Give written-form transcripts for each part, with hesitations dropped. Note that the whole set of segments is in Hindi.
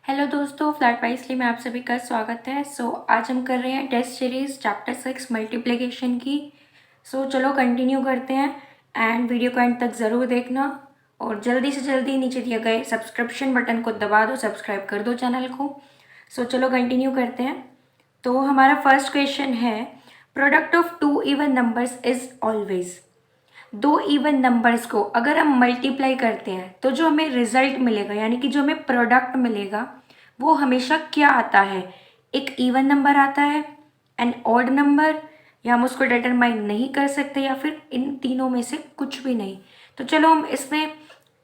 हेलो दोस्तों, फ्लैट वाइजली में आप सभी का स्वागत है। आज हम कर रहे हैं टेस्ट सीरीज चैप्टर 6 मल्टीप्लिकेशन की। चलो कंटिन्यू करते हैं एंड वीडियो को एंड तक ज़रूर देखना और जल्दी से जल्दी नीचे दिए गए सब्सक्रिप्शन बटन को दबा दो, सब्सक्राइब कर दो चैनल को। चलो कंटिन्यू करते हैं। तो हमारा फर्स्ट क्वेश्चन है, product of two even numbers is always. दो इवन नंबर्स को अगर हम मल्टीप्लाई करते हैं तो जो हमें रिजल्ट मिलेगा यानी कि जो हमें प्रोडक्ट मिलेगा वो हमेशा क्या आता है? एक इवन नंबर आता है, एन ऑड नंबर, या हम उसको डिटरमाइन नहीं कर सकते, या फिर इन तीनों में से कुछ भी नहीं। तो चलो हम इसमें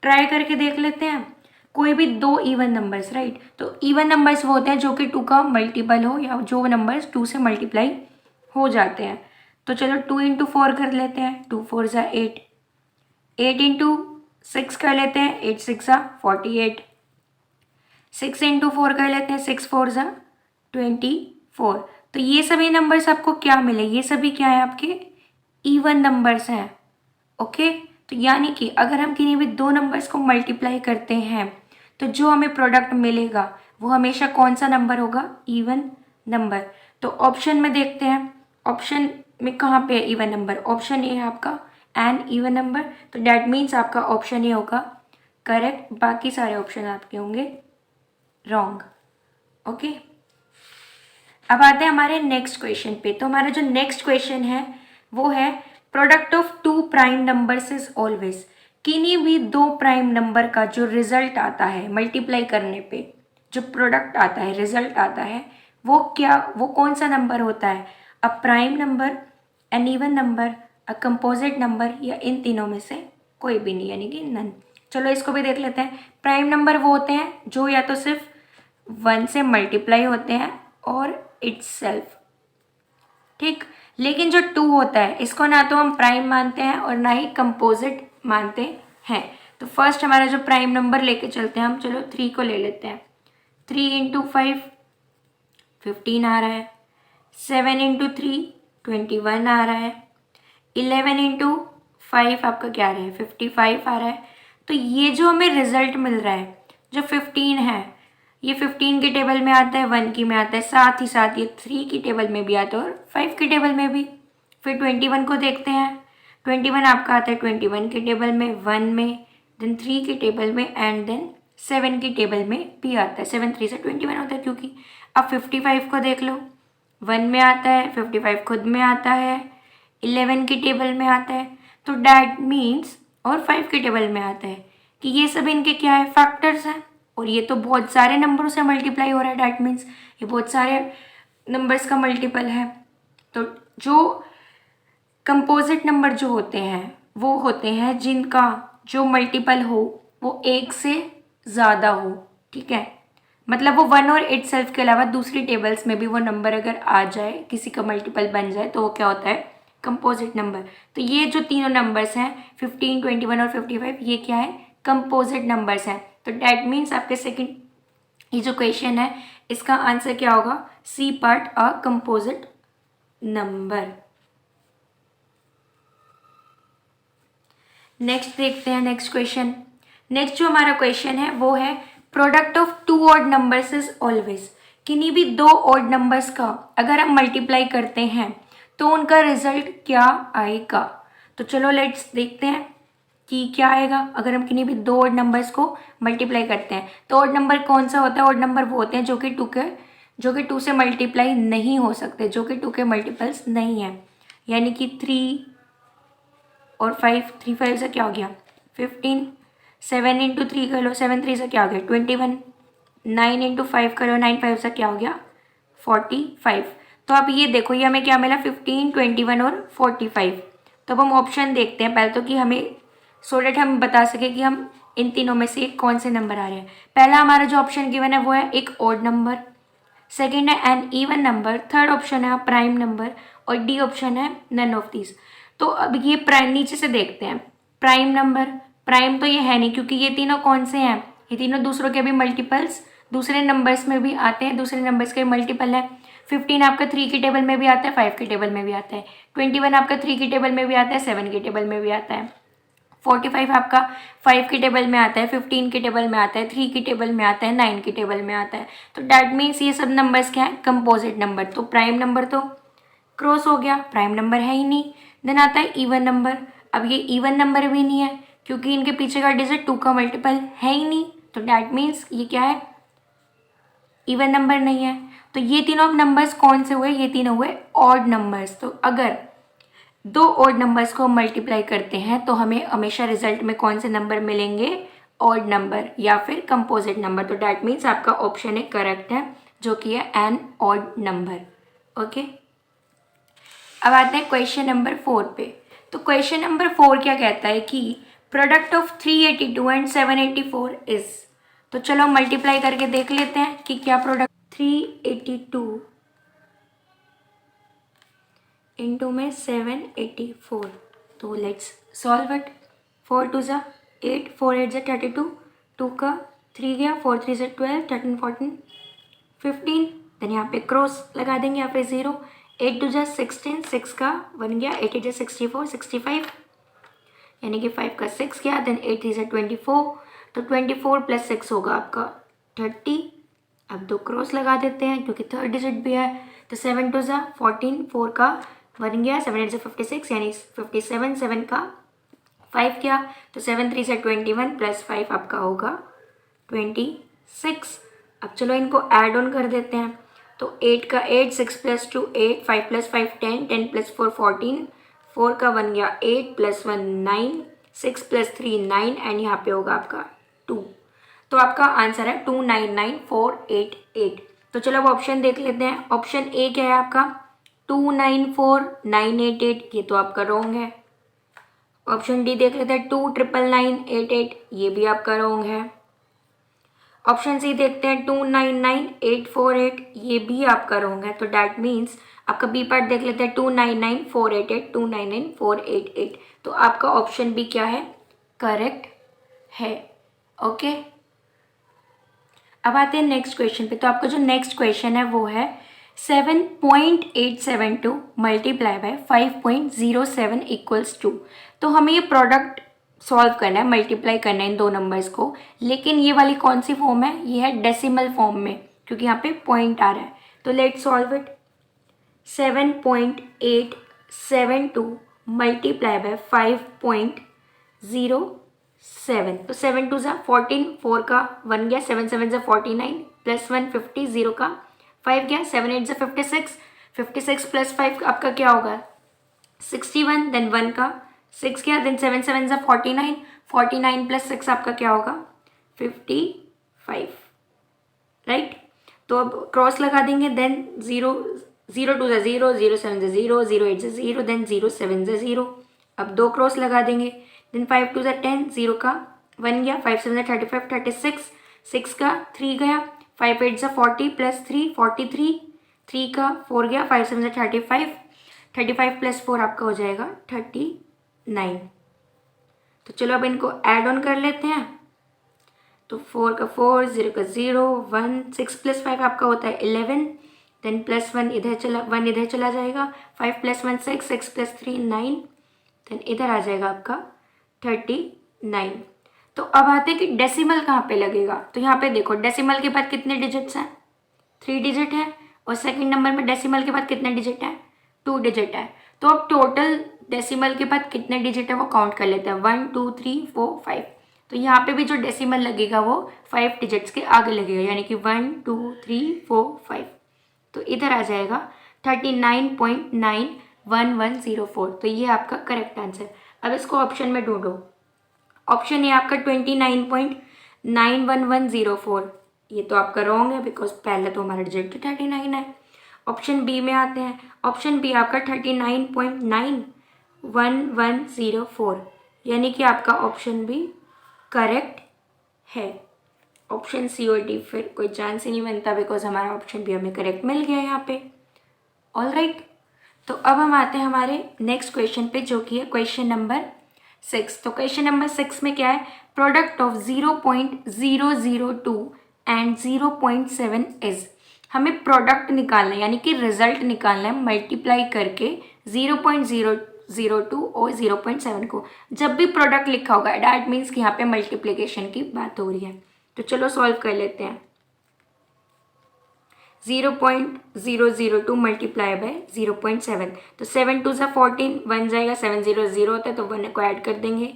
ट्राई करके देख लेते हैं। कोई भी दो इवन नंबर्स, राइट? तो इवन नंबर्स वो होते हैं जो कि टू का मल्टीपल हो या जो नंबर्स टू से मल्टीप्लाई हो जाते हैं। तो चलो 2 × 4 कर लेते हैं, 2 × 4 = 8। 8 × 6 कर लेते हैं, 8 × 6 = 48। 6 × 4 कर लेते हैं, 6 × 4 = 24। तो ये सभी नंबर्स आपको क्या मिले? ये सभी क्या है? आपके इवन नंबर्स हैं। ओके, तो यानी कि अगर हम किन्हीं भी दो नंबर्स को मल्टीप्लाई करते हैं तो जो हमें प्रोडक्ट मिलेगा वो हमेशा कौन सा नंबर होगा? Even number. तो ऑप्शन में देखते हैं, ऑप्शन में कहाँ पे है इवन नंबर? ऑप्शन ए है आपका एन इवन नंबर। तो डैट मीन्स आपका ऑप्शन ए होगा करेक्ट, बाकी सारे ऑप्शन आपके होंगे रॉन्ग। ओके, अब आते हैं हमारे नेक्स्ट क्वेश्चन पे। तो हमारा जो नेक्स्ट क्वेश्चन है वो है, product of two prime numbers is always. किन्हीं भी दो प्राइम नंबर का जो रिजल्ट आता है मल्टीप्लाई करने पे, जो प्रोडक्ट आता है, रिजल्ट आता है, वो क्या, वो कौन सा नंबर होता है? A prime number, an even number, a composite number, या इन तीनों में से कोई भी नहीं, यानी कि नन। चलो इसको भी देख लेते हैं। प्राइम नंबर वो होते हैं जो या तो सिर्फ 1 से मल्टीप्लाई होते हैं और इट्ससेल्फ, ठीक। लेकिन जो 2 होता है इसको ना तो हम प्राइम मानते हैं और ना ही कंपोजिट मानते हैं। तो फर्स्ट हमारा जो प्राइम नंबर लेके चलते हैं हम, चलो 3 को ले लेते हैं। 3 × 5 15 आ रहा है। 7 × 3 21 आ रहा है। 11 × 5 आपका क्या आ रहा है? 55 आ रहा है। तो ये जो हमें रिजल्ट मिल रहा है, जो 15 है, ये 15 की टेबल में आता है, 1 की में आता है, साथ ही साथ ये 3 की टेबल में भी आता है और 5 की टेबल में भी। फिर 21 को देखते हैं। 21 आपका आता है 21 की टेबल में, 1 में, देन 3 की टेबल में, एंड देन 7 की टेबल में भी आता है। 7 3 से 21 होता है क्योंकि। अब 55 को देख लो, 1 में आता है, 55 खुद में आता है, 11 की टेबल में आता है, तो डैट मीन्स, और 5 की टेबल में आता है कि ये सब इनके क्या है? फैक्टर्स हैं। और ये तो बहुत सारे नंबरों से मल्टीप्लाई हो रहा है, डैट मीन्स ये बहुत सारे नंबर्स का मल्टीपल है। तो जो कंपोजिट नंबर जो होते हैं वो होते हैं जिनका जो मल्टीपल हो वो 1 से ज़्यादा हो, ठीक है। मतलब वो 1 और इटसेल्फ के अलावा दूसरी टेबल्स में भी वो नंबर अगर आ जाए, किसी का मल्टीपल बन जाए, तो वो क्या होता है? Composite number. तो ये जो तीनों नंबर्स हैं 15, 21 और 55, ये क्या है? कंपोजिट नंबर्स हैं। तो डैट मीन्स आपके सेकंड ये जो क्वेश्चन है इसका आंसर क्या होगा? C part, a composite number. Next देखते हैं नेक्स्ट क्वेश्चन। नेक्स्ट जो हमारा क्वेश्चन है वो है, product of two odd numbers is always. किन्हीं भी दो ऑड नंबर्स का अगर हम मल्टीप्लाई करते हैं तो उनका रिजल्ट क्या आएगा? तो चलो लेट्स देखते हैं कि क्या आएगा अगर हम किन्हीं भी दो ऑड नंबर्स को मल्टीप्लाई करते हैं। तो ऑड नंबर कौन सा होता है? ऑड नंबर वो होते हैं जो कि टू से मल्टीप्लाई नहीं हो सकते, जो कि 2 के मल्टीपल्स नहीं है। यानी कि 3 और 5, 3 5 से क्या हो गया? 15। 7 × 3 कर लो, 7 3 से क्या हो गया? 21। 9 × 5 करो, 9 5 से क्या हो गया? 45। तो अब ये देखो, ये हमें क्या मिला? 15, 21 और 45। तो अब हम ऑप्शन देखते हैं पहले तो, कि हमें सो डेट हम बता सके कि हम इन तीनों में से कौन से नंबर आ रहे हैं। पहला हमारा जो ऑप्शन गिवन है वो है एक ऑड नंबर, सेकेंड है an even number, third option है प्राइम नंबर, और डी ऑप्शन है नन ऑफ दीज। तो अब ये प्राइम नीचे से देखते हैं। प्राइम नंबर, प्राइम तो ये है नहीं क्योंकि ये तीनों कौन से हैं? ये तीनों दूसरों के भी मल्टीपल्स, दूसरे नंबर्स में भी आते हैं, दूसरे नंबर्स के मल्टीपल है। 15 आपका 3 की टेबल में भी आता है, 5 की टेबल में भी आता है। 21 आपका 3 की टेबल में भी आता है, 7 की टेबल में भी आता है। 45 आपका 5 की टेबल में आता है, 15 की टेबल में आता है, 3 की टेबल में आता है, 9 की टेबल में आता है। तो डैट मीन्स ये सब नंबर्स क्या है, कंपोजिट नंबर। तो प्राइम नंबर तो क्रॉस हो गया, प्राइम नंबर है ही नहीं। देन आता है इवन नंबर। अब ये इवन नंबर भी नहीं है क्योंकि इनके पीछे का डिजिट 2 का मल्टीपल है ही नहीं। तो डैट मीन्स ये क्या है, इवन नंबर नहीं है। तो ये तीनों नंबर्स कौन से हुए, ये तीनों हुए ऑड नंबर्स। तो अगर दो ऑड नंबर्स को मल्टीप्लाई करते हैं तो हमें हमेशा रिजल्ट में कौन से नंबर मिलेंगे, ऑड नंबर या फिर कंपोजिट नंबर। तो डैट मीन्स आपका ऑप्शन एक करेक्ट है जो कि है एन ऑड नंबर। ओके, अब आते हैं क्वेश्चन नंबर 4 पे। तो क्वेश्चन नंबर 4 क्या कहता है कि प्रोडक्ट ऑफ 382 एंड 784 इज। तो चलो मल्टीप्लाई करके देख लेते हैं कि क्या प्रोडक्ट 382 इंटू में 784। तो लेट्स सॉल्व इट। 4 2 ज़ा 8, 4 8 ज़ा 32, 2 का 3 गया, 4 3 ज़ा 12, 13 14 15। देन यहाँ पे क्रॉस लगा देंगे, यहाँ पे 0, 8 2 ज़ा 16, 6 का 1 गया, 8 8 ज़ा 64, 65 यानी कि 5 का 6 गया। देन 8 3 ज़ा 24, तो 24 प्लस 6 होगा आपका 30। अब दो क्रॉस लगा देते हैं क्योंकि थर्ड डिजिट भी है। तो 7 2 ज़ा 14, 4 का 1 गया, 7 8 ज़ा 56 यानी 57, 7 का 5 गया। तो 7 3 ज़ा 21 प्लस 5 आपका होगा 26। अब चलो इनको ऐड ऑन कर देते हैं। तो 8 का 8, 6 प्लस 2 8, 5 प्लस 5 10, 10 प्लस 4 14, 4 का 1 गया 8 प्लस 1 9, 6 प्लस 3 9 एंड यहाँ पे होगा आपका 2। तो आपका आंसर है 299488। तो चलो अब ऑप्शन देख लेते हैं। ऑप्शन ए क्या है आपका 294988, ये तो आपका रॉन्ग है। ऑप्शन डी देख लेते हैं 29988, ये भी आपका रॉन्ग है। ऑप्शन सी देखते हैं 299848, ये भी आपका रॉन्ग है। तो डैट मीन्स आपका बी पार्ट देख लेते हैं 299488, 299488। तो आपका ऑप्शन बी क्या है, करेक्ट है। ओके, अब आते हैं नेक्स्ट क्वेश्चन पे। तो आपका जो नेक्स्ट क्वेश्चन है वो है 7.872 मल्टीप्लाई बाय 5.07 इक्वल्स टू। तो हमें ये प्रोडक्ट सॉल्व करना है, मल्टीप्लाई करना है इन दो नंबर्स को, लेकिन ये वाली कौन सी फॉर्म है, ये है डेसिमल फॉर्म में क्योंकि यहाँ पे पॉइंट आ रहा है। तो let's solve it. 7.872 multiply by 5.07। तो 7 2 ज़ा 14, 4 का 1 गया, 7 7 ज़ा 49 प्लस 1 50, 0 का 5 गया, 7 8 ज़ा 56, 56 प्लस 5 आपका क्या होगा 61, देन 1 का 6 गया, देन 7 7 ज़ा 49, 49 प्लस 6 आपका क्या होगा 55, राइट। तो अब क्रॉस लगा देंगे। देन 0 0 2 ज़ा 0, 0 7 ज़ा 0, 0 8 ज़ा 0, देन 0 7 ज़ा 0। अब दो क्रॉस लगा देंगे। देन 5 2 ज़ा 10, 0 का 1 गया, 5 7 ज़ा 35, 36, 6 का 3 गया, 5 8 ज़ा 40 प्लस 3 43, 3 का 4 गया, 5 7 ज़ा 35, 35 प्लस 4 आपका हो जाएगा 39। तो चलो अब इनको ऐड ऑन कर लेते हैं। तो 4 का 4, 0 का 0, 1, 6 प्लस 5 आपका होता है 11, देन प्लस 1 इधर चला, 1 इधर चला जाएगा, 5 प्लस 1 6, 6 प्लस 3 9, देन इधर आ जाएगा आपका 39। तो अब आते हैं कि डेसिमल कहाँ पे लगेगा। तो यहाँ पे देखो डेसिमल के बाद कितने डिजिट्स हैं, 3 डिजिट है, और सेकंड नंबर में डेसिमल के बाद कितने डिजिट है, 2 डिजिट है। तो अब टोटल डेसिमल के बाद कितने डिजिट है वो काउंट कर लेते हैं, 1 2 3 4 5। तो यहाँ पे भी जो डेसिमल लगेगा वो 5 डिजिट्स के आगे लगेगा, यानी कि 1 2 3 4 5। तो इधर आ जाएगा 39.91104। तो ये आपका करेक्ट आंसर। अब इसको ऑप्शन में ढूंढो। ऑप्शन ए आपका 29.91104, ये तो आपका रॉन्ग है बिकॉज पहले तो हमारा डिजिट 39 है। ऑप्शन बी में आते हैं। ऑप्शन बी आपका 39.91104, यानी कि आपका ऑप्शन बी करेक्ट है। ऑप्शन सी और डी फिर कोई चांस ही नहीं बनता बिकॉज हमारा ऑप्शन बी हमें करेक्ट मिल गया यहाँ पे। ऑल राइट, तो अब हम आते हैं हमारे नेक्स्ट क्वेश्चन पे जो कि है क्वेश्चन नंबर 6। तो क्वेश्चन नंबर 6 में क्या है, प्रोडक्ट ऑफ 0.002 एंड 0.7 इज। हमें प्रोडक्ट निकालना है यानी कि रिजल्ट निकालना है मल्टीप्लाई करके 0.0 0.02 और 0.7 को जब भी प्रोडक्ट लिखा होगा डैट मीन्स कि यहाँ पे मल्टीप्लिकेशन की बात हो रही है। तो चलो सॉल्व कर लेते हैं। 0.002 मल्टीप्लाई बाय 0.7, तो 7 2 ज़ा 14, 1 जाएगा, 7 0 0 होता है तो 1 को ऐड कर देंगे,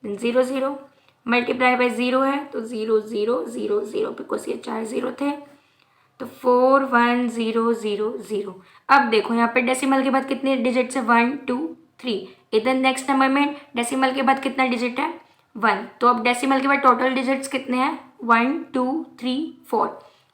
देन 0 0 मल्टीप्लाई बाय 0 है तो 0 0 0 0, बिकॉज ये 4 0 थे, तो 4 1 0 0 0। अब देखो यहाँ पे डेसिमल के बाद कितने डिजिट्स है, 1 2 3। इधर नेक्स्ट नंबर में डेसिमल के बाद कितना डिजिट है, 1। तो अब डेसिमल के बाद टोटल डिजिट्स कितने हैं, 1 2 3 4।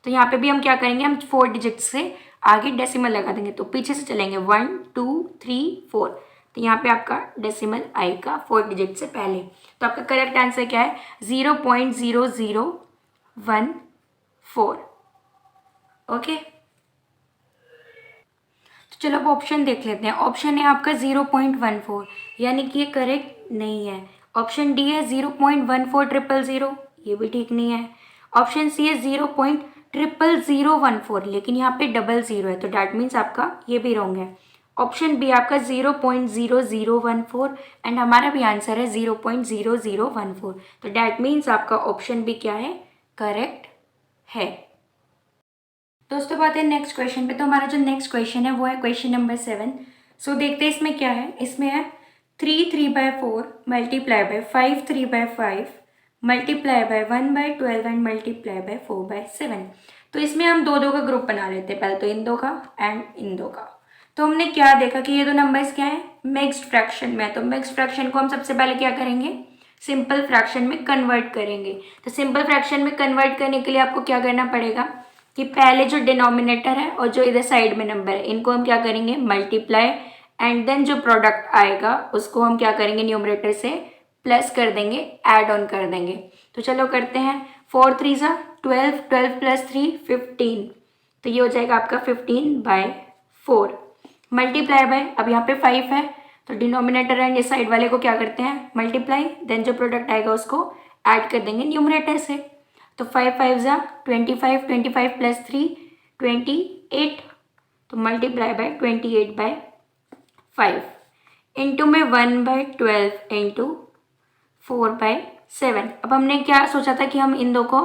तो यहाँ पे भी हम क्या करेंगे, हम 4 डिजिट से आगे डेसिमल लगा देंगे, तो पीछे से चलेंगे 1 2 3 4। तो यहाँ पे आपका डेसिमल आएगा 4 डिजिट से पहले। तो आपका करेक्ट आंसर क्या है, 0.0014। ओके, तो चलो अब ऑप्शन देख लेते हैं। ऑप्शन है आपका 0.14, यानी कि ये करेक्ट नहीं है। ऑप्शन डी है 0.1400, ये भी ठीक नहीं है। ऑप्शन सी है 0.00014, लेकिन यहाँ पे डबल ज़ीरो है, तो डैट मीन्स आपका ये भी रॉन्ग है। ऑप्शन बी आपका 0.0014 एंड हमारा भी आंसर है 0.0014, तो डैट मीन्स आपका ऑप्शन बी क्या है, करेक्ट है। दोस्तों बात है नेक्स्ट क्वेश्चन पे। तो हमारा जो नेक्स्ट क्वेश्चन है वो है क्वेश्चन नंबर 7। सो देखते हैं इसमें क्या है। इसमें है 3 3/4 multiply by 5 3/5 multiply by 1/12 and multiply by 4/7। तो इसमें हम दो दो का ग्रुप बना लेते हैं, पहले तो इन दो का एंड इन दो का। तो हमने क्या देखा कि ये दो नंबर्स क्या है, मिक्स्ड फ्रैक्शन में। तो मिक्स्ड फ्रैक्शन को हम सबसे पहले क्या करेंगे, सिंपल फ्रैक्शन में कन्वर्ट करेंगे। तो सिंपल फ्रैक्शन में कन्वर्ट करने के लिए आपको क्या करना पड़ेगा कि पहले जो डिनोमिनेटर है और जो इधर साइड में नंबर है इनको हम क्या करेंगे, मल्टीप्लाई, एंड देन जो प्रोडक्ट आएगा उसको हम क्या करेंगे, न्यूमरेटर से प्लस कर देंगे, ऐड ऑन कर देंगे। तो चलो करते हैं। 4 3 ज़ा 12, 12 + 3 15, तो ये हो जाएगा आपका 15/4 मल्टीप्लाई बाय, अब यहाँ पे 5 है तो डिनोमिनेटर एंड इस साइड वाले को क्या करते हैं, मल्टीप्लाई, देन जो प्रोडक्ट आएगा उसको ऐड कर देंगे न्यूमरेटर से। तो 5 5 ज़ा 25, 25 + 3 28, तो मल्टीप्लाई बाय 28/5 इंटू में 1/12 इंटू 4/7। अब हमने क्या सोचा था कि हम इन दो को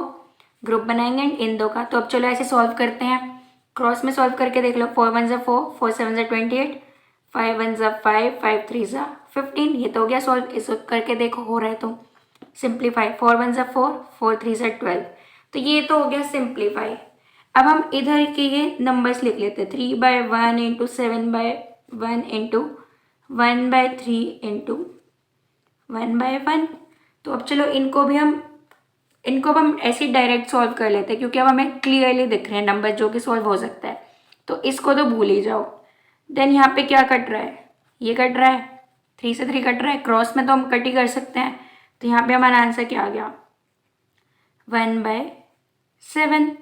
ग्रुप बनाएंगे इन दो का। तो अब चलो ऐसे सॉल्व करते हैं, क्रॉस में सॉल्व करके देख लो। 4 1 ज़ा 4, 4 7 ज़ा 28, 5 1 ज़ा 5, 5 3 ज़ा 15। ये तो हो गया सॉल्व, इसको करके देखो हो रहा है तो सिंप्लीफाई। 4 1 ज़ा 4, 4 3 ज़ा 12, तो ये तो हो गया सिंप्लीफाई। अब हम इधर के ये नंबर्स लिख लेते हैं, 3/1 इंटू 7/1 इंटू 1/3 इंटू 1/1। तो अब चलो इनको अब हम ऐसे डायरेक्ट सॉल्व कर लेते हैं, क्योंकि अब हमें क्लियरली दिख रहे हैं नंबर जो कि सॉल्व हो सकता है। तो इसको तो भूल ही जाओ। देन यहाँ पे क्या कट रहा है, ये कट रहा है, 3 से 3 कट रहा है, क्रॉस में तो हम कट ही कर सकते हैं। तो यहाँ पे हमारा आंसर क्या आ गया, 1/7।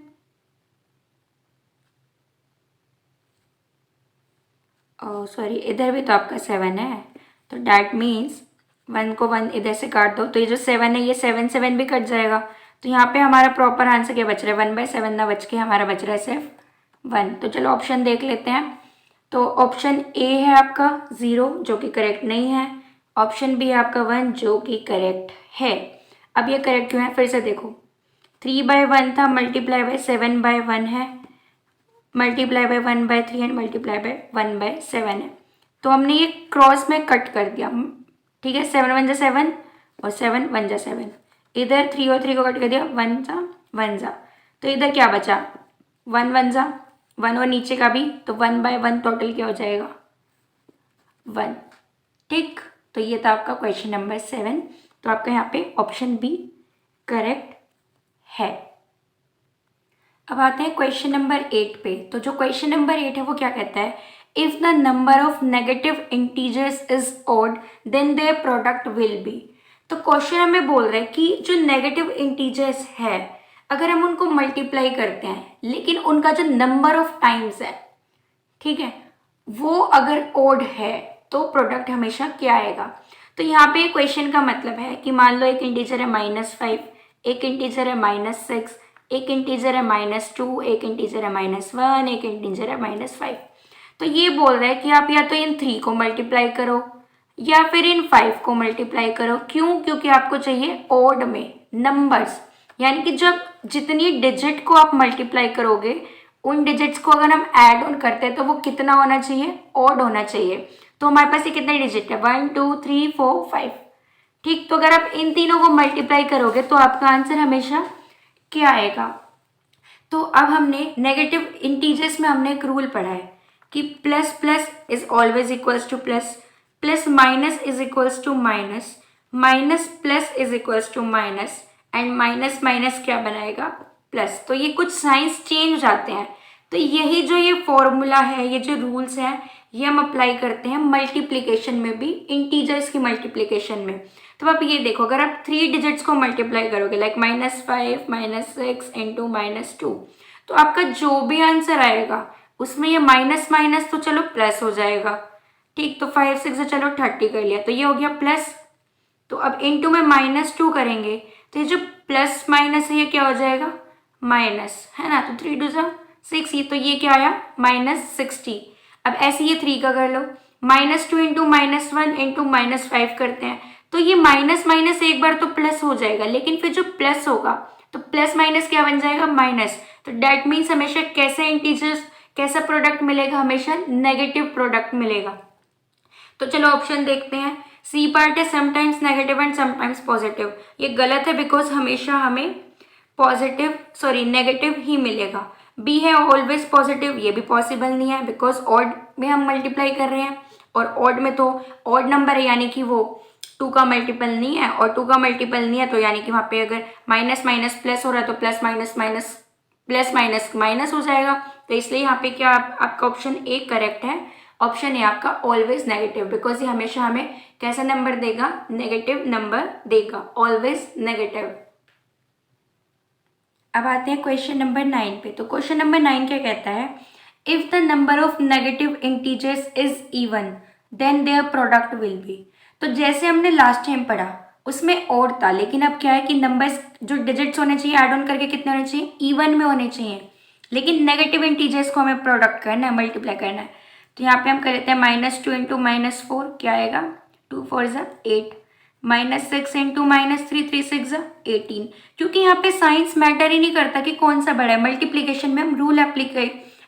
सॉरी, इधर भी तो आपका 7 है, तो डैट मीन्स 1 को 1 इधर से काट दो, तो ये जो 7 है ये 7 7 भी कट जाएगा। तो यहाँ पे हमारा प्रॉपर आंसर क्या बच रहा है, 1/7 ना बच के हमारा बच रहा है सिर्फ 1। तो चलो ऑप्शन देख लेते हैं। तो ऑप्शन ए है आपका 0 जो कि करेक्ट नहीं है, ऑप्शन बी है आपका 1 जो कि करेक्ट है। अब ये करेक्ट क्यों है, फिर से देखो, 3/1 था, मल्टीप्लाई बाय 7/1 है, multiply by 1/3 and multiply by 1/7 है। तो हमने ये क्रॉस में कट कर दिया, ठीक है। 7 1 ज़ा 7 और 7 1 ज़ा 7, इधर 3 और 3 को कट कर दिया, 1 ज़ा 1 ज़ा, तो इधर क्या बचा, 1 1 ज़ा 1 और नीचे का भी, तो 1/1 टोटल क्या हो जाएगा, 1। ठीक, तो ये था आपका क्वेश्चन नंबर 7। तो आपका यहाँ पे ऑप्शन बी करेक्ट है। अब आते हैं क्वेश्चन नंबर 8 पे। तो जो क्वेश्चन नंबर 8 है वो क्या कहता है, if the number of negative integers is odd then their product will be. तो क्वेश्चन हमें बोल रहा है कि जो नेगेटिव इंटीजर्स है अगर हम उनको मल्टीप्लाई करते हैं लेकिन उनका जो नंबर ऑफ टाइम्स है, ठीक है, वो अगर ऑड है तो प्रोडक्ट हमेशा क्या आएगा। तो यहाँ पे क्वेश्चन का मतलब है कि मान लो एक इंटीजर है -5, एक इंटीजर है -6, एक इंटीजर है -2, एक इंटीजर है -1, एक इंटीजर है -5। तो ये बोल रहा है कि आप या तो इन 3 को मल्टीप्लाई करो या फिर इन 5 को मल्टीप्लाई करो। क्यों? क्योंकि आपको चाहिए ओड में नंबर्स, यानी कि जब जितनी डिजिट को आप मल्टीप्लाई करोगे उन डिजिट्स को अगर हम ऐड ऑन करते हैं तो वो कितना होना चाहिए? ओड होना चाहिए। तो हमारे पास ये कितने डिजिट है? 1 2 3 4 5। ठीक, तो अगर आप इन तीनों को मल्टीप्लाई करोगे तो आपका आंसर हमेशा क्या आएगा? तो अब हमने नेगेटिव इंटीजर्स में हमने एक रूल पढ़ा है कि plus plus is always equals to plus, plus minus is equals to minus, minus plus is equals to minus, and minus minus क्या बनाएगा? प्लस। तो ये कुछ साइंस चेंज हो जाते हैं। तो यही जो ये फॉर्मूला है, ये जो रूल्स हैं, ये हम अप्लाई करते हैं मल्टीप्लिकेशन में भी, इंटीजर्स की मल्टीप्लिकेशन में। तो आप ये देखो, अगर आप 3 डिजिट्स को मल्टीप्लाई करोगे लाइक -5 -6 इंटू -2, तो आपका जो भी आंसर आएगा उसमें ये माइनस माइनस तो चलो प्लस हो जाएगा। ठीक, तो 5 6 से चलो 30 कर लिया, तो ये हो गया प्लस। तो अब इंटू में -2 करेंगे तो ये जो प्लस माइनस है ये क्या हो जाएगा? माइनस, है ना। तो 3 2 6, ये तो ये क्या आया? -60। अब ऐसे ये 3 का कर लो, -2 इंटू -1 इंटू -5 करते हैं, तो ये माइनस माइनस एक बार तो प्लस हो जाएगा, लेकिन फिर जो प्लस होगा तो प्लस माइनस क्या बन जाएगा? माइनस। तो डेट मीन्स हमेशा कैसे इंटीजर्स, कैसा प्रोडक्ट मिलेगा? हमेशा नेगेटिव प्रोडक्ट मिलेगा। तो चलो ऑप्शन देखते हैं। सी पार्ट है sometimes negative and sometimes positive. ये गलत है बिकॉज हमेशा हमें नेगेटिव ही मिलेगा। बी है ऑलवेज पॉजिटिव, ये भी पॉसिबल नहीं है बिकॉज ऑड में हम मल्टीप्लाई कर रहे हैं और ऑड में तो ऑड नंबर है, यानी कि वो 2 का मल्टीपल नहीं है, और 2 का मल्टीपल नहीं है तो यानी कि वहाँ पे अगर माइनस माइनस प्लस हो रहा है तो plus minus minus plus minus minus हो जाएगा। तो इसलिए यहाँ पे क्या आपका ऑप्शन ए करेक्ट है। ऑप्शन ए आपका ऑलवेज नेगेटिव, बिकॉज ये हमेशा हमें कैसा नंबर देगा? नेगेटिव नंबर देगा, ऑलवेज नेगेटिव। अब आते हैं क्वेश्चन नंबर 9 पे। तो क्वेश्चन नंबर 9 क्या कहता है? If the number of negative integers is even then their product will be. तो जैसे हमने लास्ट टाइम पढ़ा उसमें और था, लेकिन अब क्या है कि नंबर्स जो डिजिट्स होने चाहिए ऐड ऑन करके कितने होने चाहिए? इवन में होने चाहिए। लेकिन नेगेटिव इंटीजर्स को हमें प्रोडक्ट करना है, मल्टीप्लाई करना है। तो यहाँ पे हम कर लेते हैं -2 इंटू -4 क्या आएगा? 2 4 8, -6 इंटू -3 3 6 18। क्योंकि यहाँ पे साइंस मैटर ही नहीं करता कि कौन सा बड़ा है, मल्टीप्लीकेशन में हम रूल